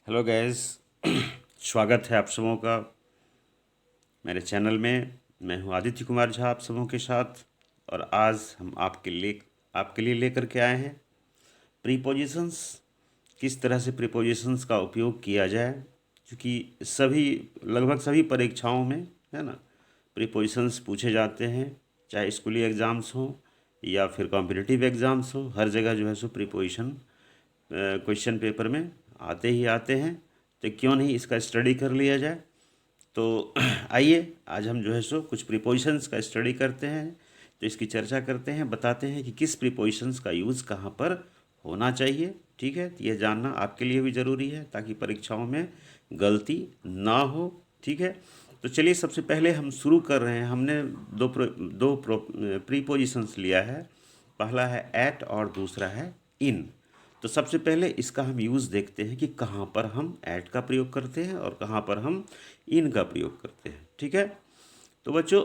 Hello guys. स्वागत है आप सबों का मेरे चैनल में। मैं हूं आदित्य कुमार झा आप सबों के साथ। और आज हम आपके लिए लेकर के आए हैं प्रीपोजिशंस। किस तरह से प्रीपोजिशंस का उपयोग किया जाए, क्योंकि लगभग सभी परीक्षाओं में, है ना, प्रीपोजिशंस पूछे जाते हैं। चाहे स्कूली एग्ज़ाम्स हों या फिर कॉम्पिटिटिव एग्ज़ाम्स हों, हर जगह जो है सो प्रीपोजिशन क्वेश्चन पेपर में आते ही आते हैं। तो क्यों नहीं इसका स्टडी कर लिया जाए। तो आइए आज हम जो है सो कुछ प्रीपोजिशंस का स्टडी करते हैं। तो इसकी चर्चा करते हैं, बताते हैं कि किस प्रीपोजिशंस का यूज़ कहाँ पर होना चाहिए। ठीक है, तो यह जानना आपके लिए भी ज़रूरी है ताकि परीक्षाओं में गलती ना हो। ठीक है, तो चलिए सबसे पहले हम शुरू कर रहे हैं। हमने दो प्रीपोजिशंस लिया है। पहला है एट और दूसरा है इन। तो सबसे पहले इसका हम यूज़ देखते हैं कि कहाँ पर हम ऐट का प्रयोग करते हैं और कहाँ पर हम इन का प्रयोग करते हैं। ठीक है, तो बच्चों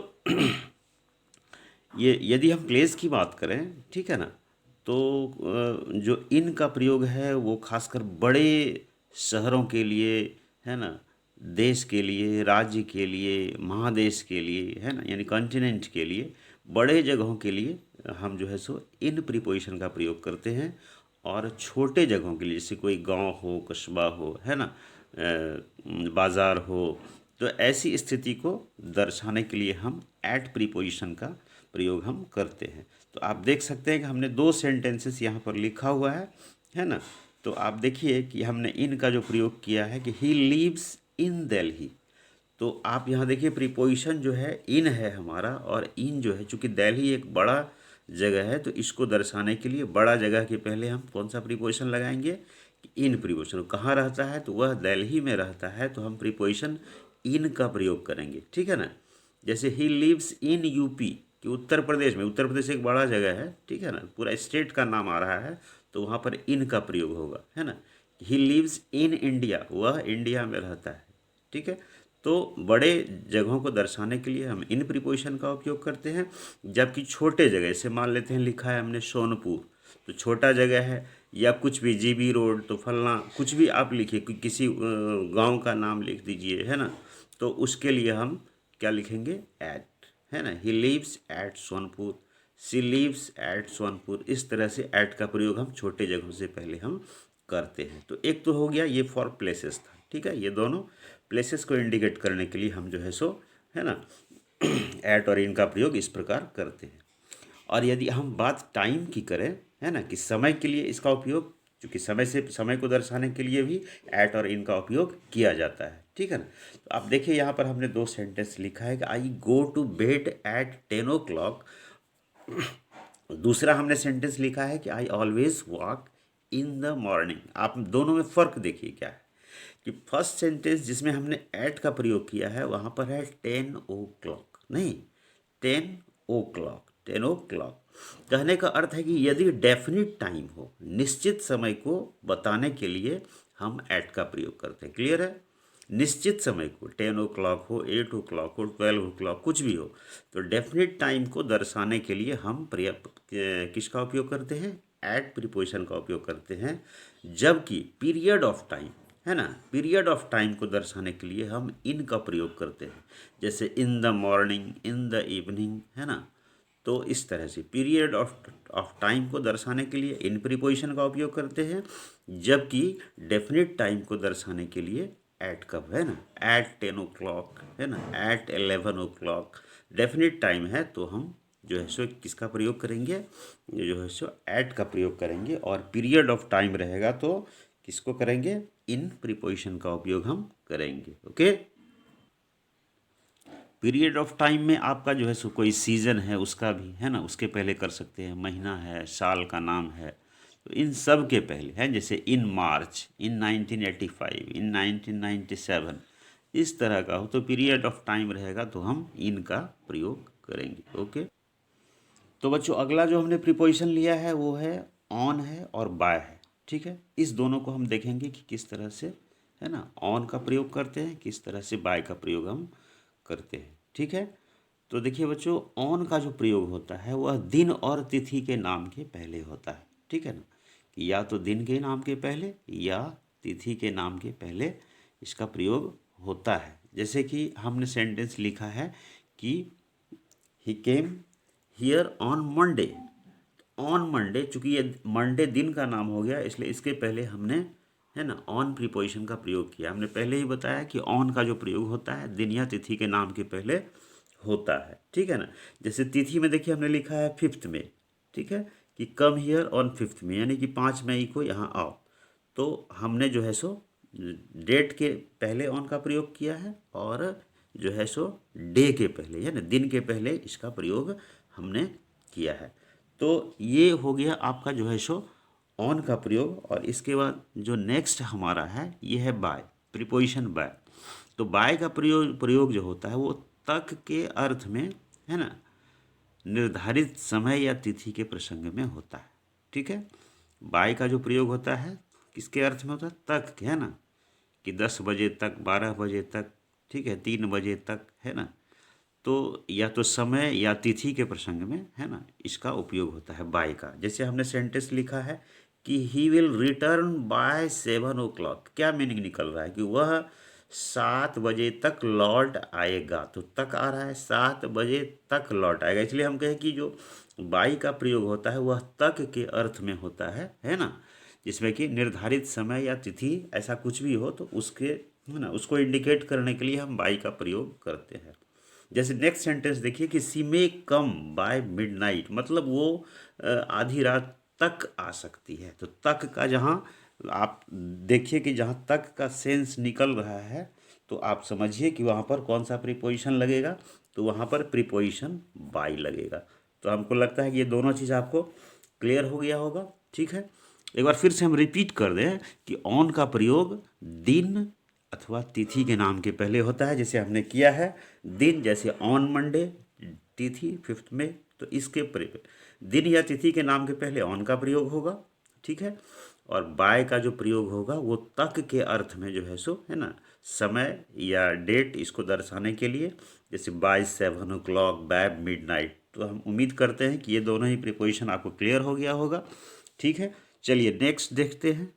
ये यदि हम प्लेस की बात करें, ठीक है ना, तो जो इन का प्रयोग है वो खासकर बड़े शहरों के लिए, है ना, देश के लिए, राज्य के लिए, महादेश के लिए, है ना, यानी कॉन्टिनेंट के लिए, बड़े जगहों के लिए हम जो है सो इन प्रीपोजिशन का प्रयोग करते हैं। और छोटे जगहों के लिए, जैसे कोई गांव हो, कस्बा हो, है ना, बाज़ार हो, तो ऐसी स्थिति को दर्शाने के लिए हम एट प्रीपोजिशन का प्रयोग हम करते हैं। तो आप देख सकते हैं कि हमने दो सेंटेंसेस यहाँ पर लिखा हुआ है ना। तो आप देखिए कि हमने इन का जो प्रयोग किया है कि ही लीव्स इन दिल्ली। तो आप यहाँ देखिए प्रीपोजिशन जो है इन है हमारा, और इन जो है, चूँकि दिल्ली एक बड़ा जगह है, तो इसको दर्शाने के लिए बड़ा जगह के पहले हम कौन सा प्रीपोजिशन लगाएंगे कि इन प्रीपोजिशन। कहाँ रहता है, तो वह दिल्ली में रहता है, तो हम प्रीपोजिशन इन का प्रयोग करेंगे। ठीक है ना। जैसे ही लिव्स इन यूपी, कि उत्तर प्रदेश में, उत्तर प्रदेश एक बड़ा जगह है, ठीक है ना, पूरा स्टेट का नाम आ रहा है, तो वहाँ पर इन का प्रयोग होगा, है ना। ही लिव्स इन इंडिया, वह इंडिया में रहता है। ठीक है, तो बड़े जगहों को दर्शाने के लिए हम इन प्रीपोजिशन का उपयोग करते हैं। जबकि छोटे जगह, जैसे मान लेते हैं लिखा है हमने सोनपुर, तो छोटा जगह है, या कुछ भी जीबी रोड, तो फलना कुछ भी आप लिखिए, किसी गांव का नाम लिख दीजिए, है ना, तो उसके लिए हम क्या लिखेंगे, एट, है ना। He lives at Sonpur, she lives at Sonpur. इस तरह से एट का प्रयोग हम छोटे जगहों से पहले हम करते हैं। तो एक तो हो गया ये फॉर प्लेसेस था। ठीक है, ये दोनों प्लेसेस को इंडिकेट करने के लिए हम जो है सो, है ना, एट और इन का प्रयोग इस प्रकार करते हैं। और यदि हम बात टाइम की करें, है ना, कि समय के लिए इसका उपयोग, क्योंकि समय को दर्शाने के लिए भी एट और इन का उपयोग किया जाता है। ठीक है ना। तो आप देखिए यहाँ पर हमने दो सेंटेंस लिखा है कि I go to bed at 10 o'clock। दूसरा हमने सेंटेंस लिखा है कि I always walk in the morning. आप दोनों में फ़र्क देखिए क्या है कि फर्स्ट सेंटेंस जिसमें हमने एट का प्रयोग किया है वहाँ पर है 10 o'clock, नहीं 10 o'clock। 10 o'clock कहने का अर्थ है कि यदि डेफिनिट टाइम हो, निश्चित समय को बताने के लिए हम एट का प्रयोग करते हैं। क्लियर है। निश्चित समय को, 10 o'clock हो, 8 o'clock हो, 12 o'clock, कुछ भी हो, तो डेफिनेट टाइम को दर्शाने के लिए हम किसका उपयोग करते हैं, एट प्रीपोजिशन का उपयोग करते हैं। जबकि पीरियड ऑफ टाइम, है ना, पीरियड ऑफ टाइम को दर्शाने के लिए हम इन का प्रयोग करते हैं। जैसे इन the morning, in the evening, है ना। तो इस तरह से पीरियड ऑफ टाइम को दर्शाने के लिए इन प्रीपोजिशन का उपयोग करते हैं। जबकि डेफिनेट टाइम को दर्शाने के लिए एट कब, है ना, एट 10 o'clock, है ना, एट 11 o'clock डेफिनेट टाइम है, तो हम जो है सो किसका प्रयोग करेंगे, जो है सो एट का प्रयोग करेंगे। और पीरियड ऑफ टाइम रहेगा तो किसको करेंगे, इन प्रीपोजिशन का उपयोग हम करेंगे। ओके। पीरियड ऑफ टाइम में आपका जो है सो कोई सीज़न है उसका भी, है ना, उसके पहले कर सकते हैं। महीना है, साल का नाम है, तो इन सब के पहले है। जैसे इन मार्च, इन 1985, इन 1997, इस तरह का हो तो पीरियड ऑफ टाइम रहेगा तो हम इन का प्रयोग करेंगे। ओके। तो बच्चों अगला जो हमने प्रीपोजिशन लिया है वो है ऑन है और बाय है। ठीक है, इस दोनों को हम देखेंगे कि किस तरह से, है ना, ऑन का प्रयोग करते हैं, किस तरह से बाय का प्रयोग हम करते हैं। ठीक है, तो देखिए बच्चों, ऑन का जो प्रयोग होता है वह दिन और तिथि के नाम के पहले होता है। ठीक है ना, कि या तो दिन के नाम के पहले या तिथि के नाम के पहले इसका प्रयोग होता है। जैसे कि हमने सेंटेंस लिखा है कि he came here on Monday. On Monday, चूंकि ये मंडे दिन का नाम हो गया इसलिए इसके पहले हमने, है ना, ऑन प्रीपोजिशन का प्रयोग किया। हमने पहले ही बताया कि ऑन का जो प्रयोग होता है दिन या तिथि के नाम के पहले होता है, ठीक है ना। जैसे तिथि में देखिए हमने लिखा है 5 मई, ठीक है, कि कम हियर ऑन 5 मई, यानी कि 5 मई को यहाँ आओ। तो हमने जो है सो डेट के पहले ऑन का प्रयोग किया है और जो है सो डे के पहले, है ना, दिन के पहले इसका प्रयोग हमने किया है। तो ये हो गया आपका जो है सो ऑन का प्रयोग। और इसके बाद जो नेक्स्ट हमारा है ये है बाय, प्रीपोजिशन बाय। तो बाय का प्रयोग जो होता है वो तक के अर्थ में, है ना, निर्धारित समय या तिथि के प्रसंग में होता है, ठीक है। बाय का जो प्रयोग होता है किसके अर्थ में होता है? तक के, है ना, कि 10 बजे तक, 12 बजे तक, ठीक है, 3 बजे तक, है ना। तो या तो समय या तिथि के प्रसंग में, है ना, इसका उपयोग होता है बाय का। जैसे हमने सेंटेंस लिखा है कि he will return bye 7 o'clock। क्या मीनिंग निकल रहा है? कि वह 7 बजे तक लौट आएगा। तो तक आ रहा है, 7 बजे तक लौट आएगा, इसलिए हम कहें कि जो बाई का प्रयोग होता है वह तक के अर्थ में होता है ना, जिसमें कि निर्धारित समय या तिथि ऐसा कुछ भी हो तो उसके, है ना, उसको इंडिकेट करने के लिए हम बाई का प्रयोग करते हैं। जैसे नेक्स्ट सेंटेंस देखिए कि सी मे कम बाय मिडनाइट, मतलब वो आधी रात तक आ सकती है। तो तक का जहाँ आप देखिए कि जहाँ तक का सेंस निकल रहा है तो आप समझिए कि वहाँ पर कौन सा प्रीपोजिशन लगेगा। तो वहाँ पर प्रीपोजिशन बाय लगेगा। तो हमको लगता है कि ये दोनों चीज़ आपको क्लियर हो गया होगा, ठीक है। एक बार फिर से हम रिपीट कर दें कि ऑन का प्रयोग दिन अथवा तिथि के नाम के पहले होता है, जैसे हमने किया है। दिन जैसे ऑन मंडे, तिथि 5 में, तो इसके दिन या तिथि के नाम के पहले ऑन का प्रयोग होगा, ठीक है। और बाय का जो प्रयोग होगा वो तक के अर्थ में जो है सो, है ना, समय या डेट इसको दर्शाने के लिए, जैसे बाय 7 o'clock, बाय मिडनाइट। तो हम उम्मीद करते हैं कि ये दोनों ही प्रीपोजिशन आपको क्लियर हो गया होगा, ठीक है। चलिए नेक्स्ट देखते हैं।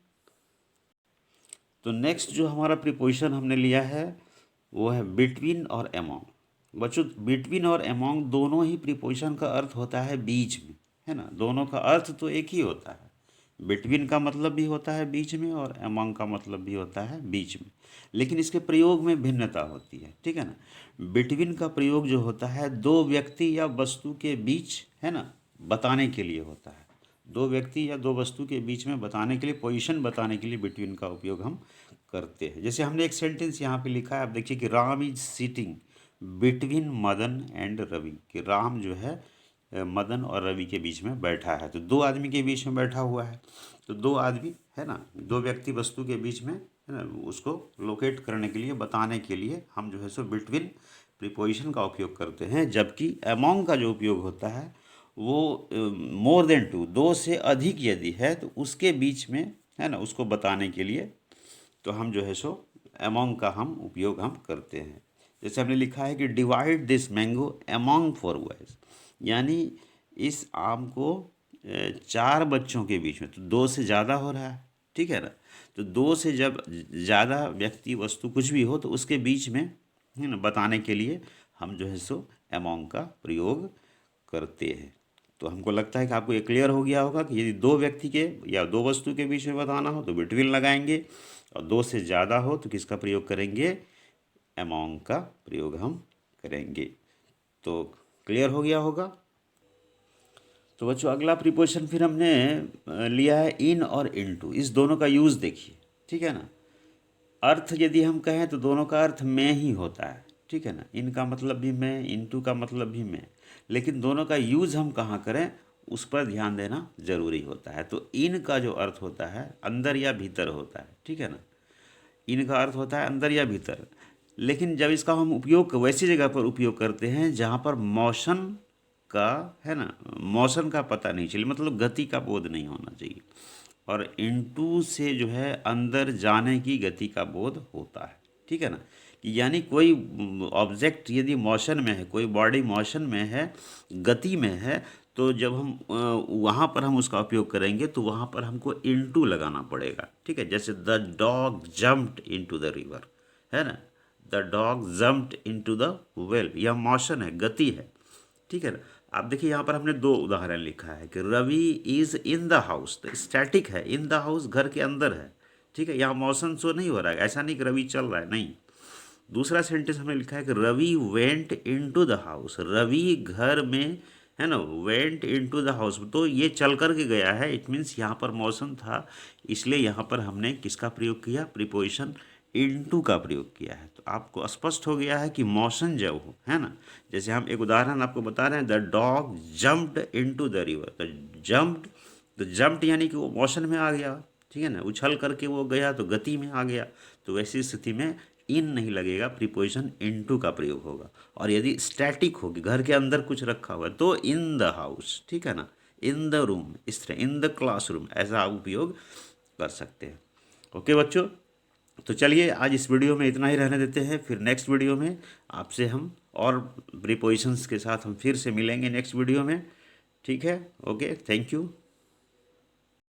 तो नेक्स्ट जो हमारा प्रीपोजिशन हमने लिया है वो है बिटवीन और अमॉन्ग। बच्चों, बिटवीन और अमॉन्ग दोनों ही प्रीपोजिशन का अर्थ होता है बीच में, है ना। दोनों का अर्थ तो एक ही होता है। बिटवीन का मतलब भी होता है बीच में और अमॉन्ग का मतलब भी होता है बीच में, लेकिन इसके प्रयोग में भिन्नता होती है, ठीक है ना। बिटवीन का प्रयोग जो होता है दो व्यक्ति या वस्तु के बीच, है ना, बताने के लिए होता है। दो व्यक्ति या दो वस्तु के बीच में बताने के लिए, पोजीशन बताने के लिए बिटवीन का उपयोग हम करते हैं। जैसे हमने एक सेंटेंस यहाँ पे लिखा है, आप देखिए कि Ram is sitting between Madan and Ravi, कि राम जो है मदन और रवि के बीच में बैठा है। तो दो आदमी के बीच में बैठा हुआ है। तो दो आदमी, है ना, दो व्यक्ति वस्तु के बीच में, है ना, उसको लोकेट करने के लिए, बताने के लिए हम जो है सो बिटवीन प्रीपोजिशन का उपयोग करते हैं। जबकि अमॉन्ग का जो उपयोग होता है वो मोर देन टू, दो से अधिक यदि है तो उसके बीच में, है ना, उसको बताने के लिए तो हम जो है सो अमॉन्ग का हम उपयोग हम करते हैं। जैसे हमने लिखा है कि divide this mango among 4 boys, यानी इस आम को 4 बच्चों के बीच में, तो दो से ज़्यादा हो रहा है, ठीक है ना। तो दो से जब ज़्यादा व्यक्ति वस्तु कुछ भी हो तो उसके बीच में, है ना, बताने के लिए हम जो है सो अमॉन्ग का प्रयोग करते हैं। तो हमको लगता है कि आपको ये क्लियर हो गया होगा कि यदि दो व्यक्ति के या दो वस्तु के बीच में बताना हो तो बिटवीन लगाएंगे, और दो से ज़्यादा हो तो किसका प्रयोग करेंगे? अमॉन्ग का प्रयोग हम करेंगे। तो क्लियर हो गया होगा। तो बच्चों अगला प्रीपोजिशन फिर हमने लिया है इन और इनटू। इस दोनों का यूज़ देखिए, ठीक है ना। अर्थ यदि हम कहें तो दोनों का अर्थ में ही होता है, ठीक है ना। इन का मतलब भी मैं, इनटू का मतलब भी मैं, लेकिन दोनों का यूज़ हम कहाँ करें उस पर ध्यान देना जरूरी होता है। तो इन का जो अर्थ होता है अंदर या भीतर होता है, ठीक है ना। इन का अर्थ होता है अंदर या भीतर, लेकिन जब इसका हम उपयोग वैसी जगह पर उपयोग करते हैं जहाँ पर मोशन का, है ना, मोशन का पता नहीं चले, मतलब गति का बोध नहीं होना चाहिए। और इनटू से जो है अंदर जाने की गति का बोध होता है, ठीक है ना। कि यानी कोई ऑब्जेक्ट यदि मोशन में है, कोई बॉडी मोशन में है, गति में है, तो जब हम वहाँ पर हम उसका उपयोग करेंगे तो वहाँ पर हमको इनटू लगाना पड़ेगा, ठीक है। जैसे the dog jumped into the river, है ना, the dog jumped into the well, यह मोशन है, गति है, ठीक है ना। आप देखिए यहाँ पर हमने दो उदाहरण लिखा है कि Ravi is in the house, तो स्टैटिक है, इन द हाउस घर के अंदर है, ठीक है, यहाँ मोशन शो नहीं हो रहा है, ऐसा नहीं कि रवि चल रहा है, नहीं। दूसरा सेंटेंस हमने लिखा है कि Ravi went into the house, Ravi घर में, है ना, वेंट इनटू द हाउस, तो ये चल कर के गया है, इट मीन्स यहाँ पर मोशन था, इसलिए यहाँ पर हमने किसका प्रयोग किया, प्रीपोजिशन इनटू का प्रयोग किया है। तो आपको स्पष्ट हो गया है कि मोशन जब हो, है ना, जैसे हम एक उदाहरण आपको बता रहे हैं, the dog jumped into the river, तो जम्प्ड, तो जम्प्ड यानी कि वो मोशन में आ गया, ठीक है ना, उछल करके वो गया तो गति में आ गया। तो वैसी स्थिति में इन नहीं लगेगा, प्रीपोजिशन इनटू का प्रयोग होगा। और यदि स्टैटिक होगी, घर के अंदर कुछ रखा हुआ है, तो इन द हाउस, ठीक है ना, इन द रूम, इस तरह इन द क्लासरूम, ऐसा आप उपयोग कर सकते हैं। ओके बच्चों, तो चलिए आज इस वीडियो में इतना ही रहने देते हैं, फिर नेक्स्ट वीडियो में आपसे हम और प्रीपोजिशंस के साथ हम फिर से मिलेंगे नेक्स्ट वीडियो में, ठीक है। Okay, thank you.